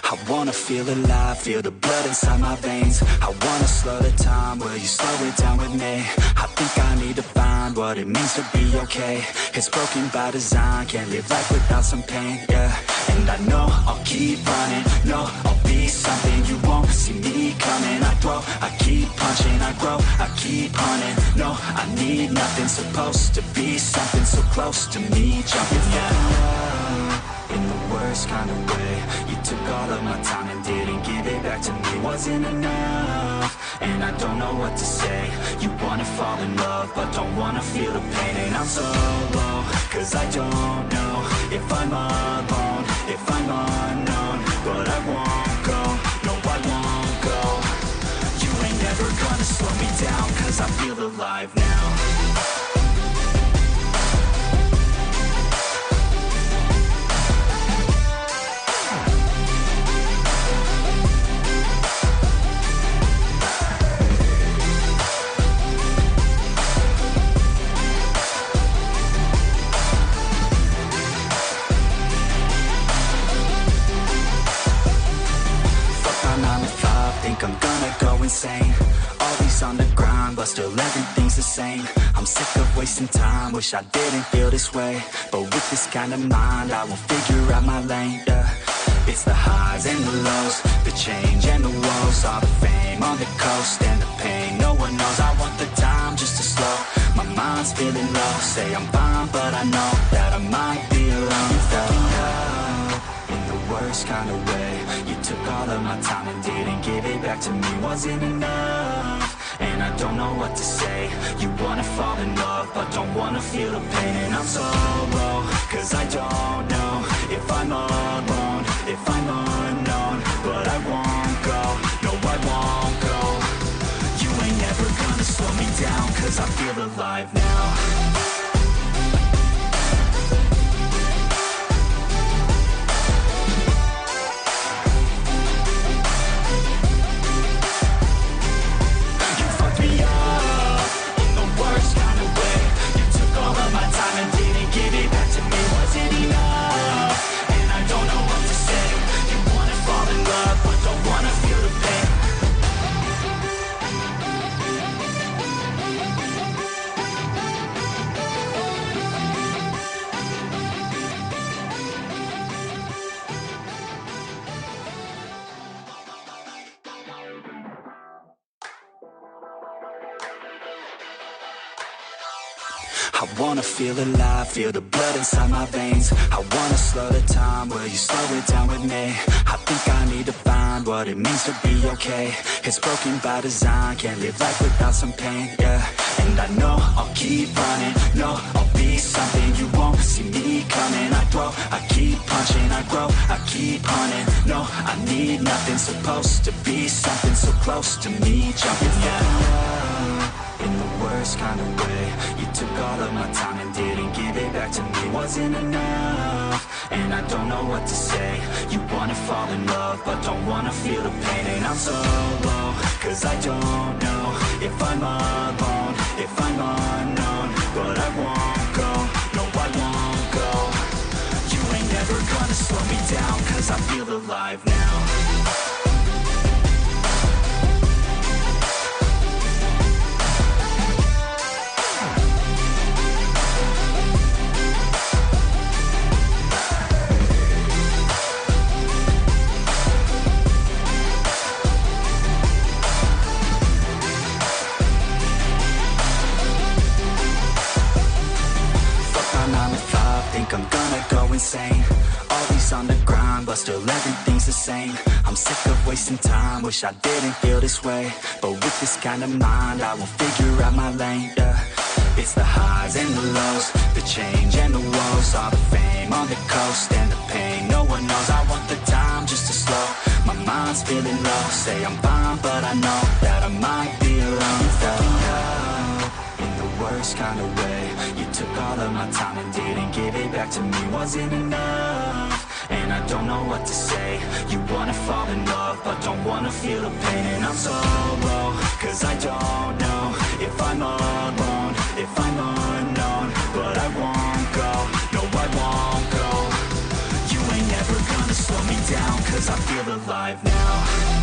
I wanna feel alive, feel the blood inside my veins. I wanna slow the time, will you slow it down with me? I think I need to find what it means to be okay. It's broken by design, can't live life without some pain, yeah. And I know I'll keep running, no, I'll be something you won't see me coming. I throw, I keep punching, I grow, I keep hunting. No, I need nothing, supposed to be something so close to me. Jumping down in the worst kind of way. You took all of my time and didn't give it back to me. Wasn't enough, and I don't know what to say. You wanna fall in love, but don't wanna feel the pain. And I'm so low, cause I don't know if I'm alone, if I'm unknown. But I won't go, no I won't go. You ain't never gonna slow me down, cause I feel alive now. I'm gonna go insane. Always on the grind, but still everything's the same. I'm sick of wasting time, wish I didn't feel this way. But with this kind of mind, I will figure out my lane, yeah. It's the highs and the lows, the change and the woes. All the fame on the coast and the pain no one knows. I want the time just to slow, my mind's feeling low. Say I'm fine, but I know that I might be alone. You felt love in the worst kind of way. You took all of my time and didn't give it back to me. Wasn't enough, and I don't know what to say. You wanna fall in love, but don't wanna feel the pain. And I'm so low, cause I don't know if I'm alone, if I'm unknown. But I won't go, no I won't go. You ain't never gonna slow me down, cause I feel alive now. I wanna feel alive, feel the blood inside my veins. I wanna slow the time, will you slow it down with me? I think I need to find what it means to be okay. It's broken by design, can't live life without some pain, yeah. And I know I'll keep running, no, I'll be something you won't see me coming. I throw, I keep punching, I grow, I keep hunting. No, I need nothing, supposed to be something so close to me. Jumping down in the worst kind of way. You took all of my time and didn't give it back to me. Wasn't enough, and I don't know what to say. You wanna fall in love, but don't wanna feel the pain. And I'm so low, cause I don't know if I'm alone, if I'm unknown. But I won't go, no I won't go. You ain't never gonna slow me down, cause I feel alive now. I'm gonna go insane. Always on the grind, but still everything's the same. I'm sick of wasting time, wish I didn't feel this way. But with this kind of mind, I will figure out my lane, yeah. It's the highs and the lows, the change and the woes. All the fame on the coast and the pain no one knows. I want the time just to slow, my mind's feeling low. Say I'm fine, but I know that I might be alone. You felt love in the worst kind of way. You took all of my time and didn't give it back to me. Wasn't enough, and I don't know what to say. You wanna fall in love, but don't wanna feel the pain. And I'm so low, cause I don't know if I'm alone, if I'm unknown. But I won't go, no I won't go. You ain't never gonna slow me down, cause 'cause I feel alive now.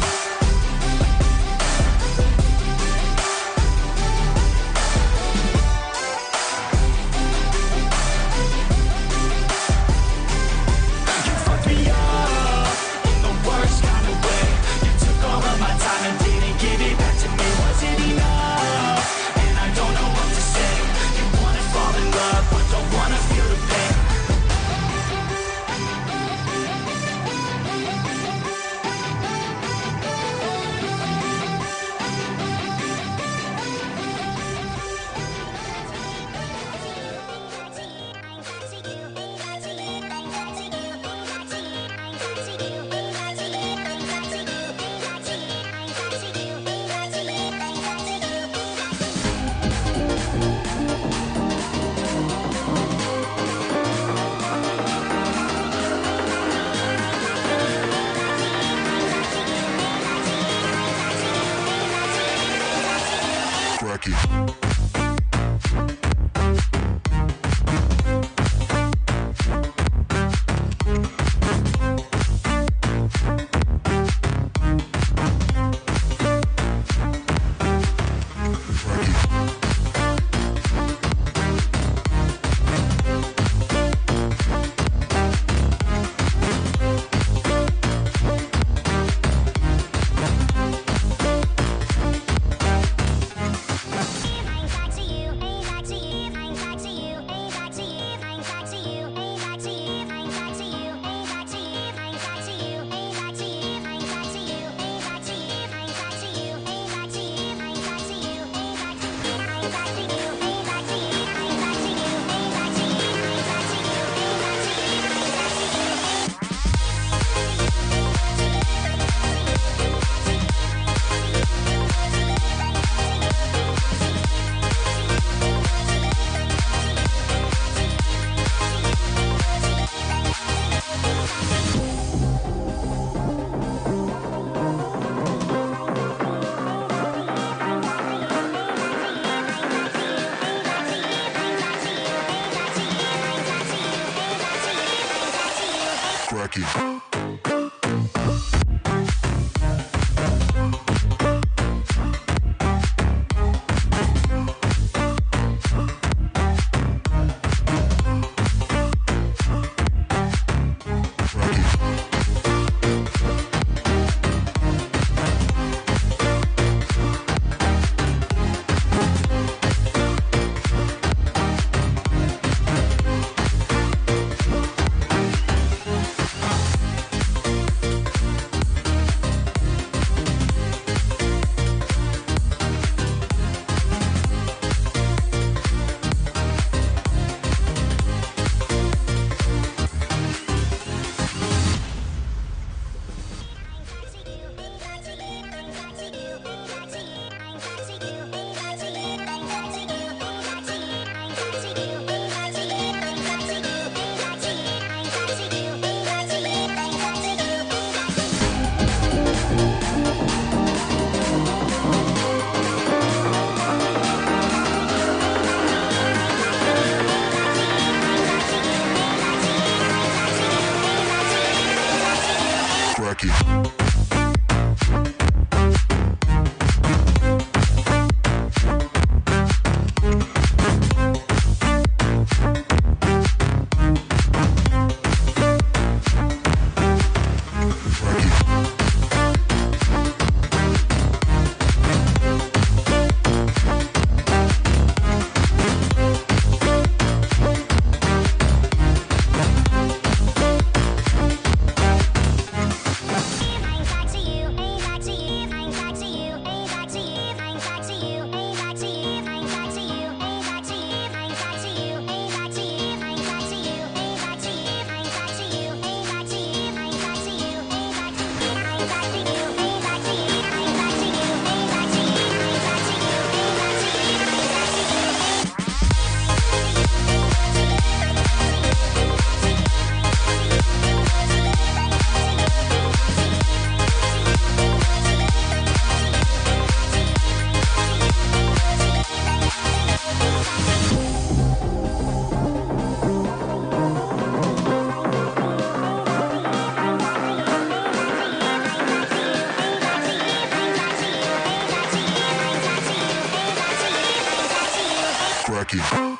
Visit.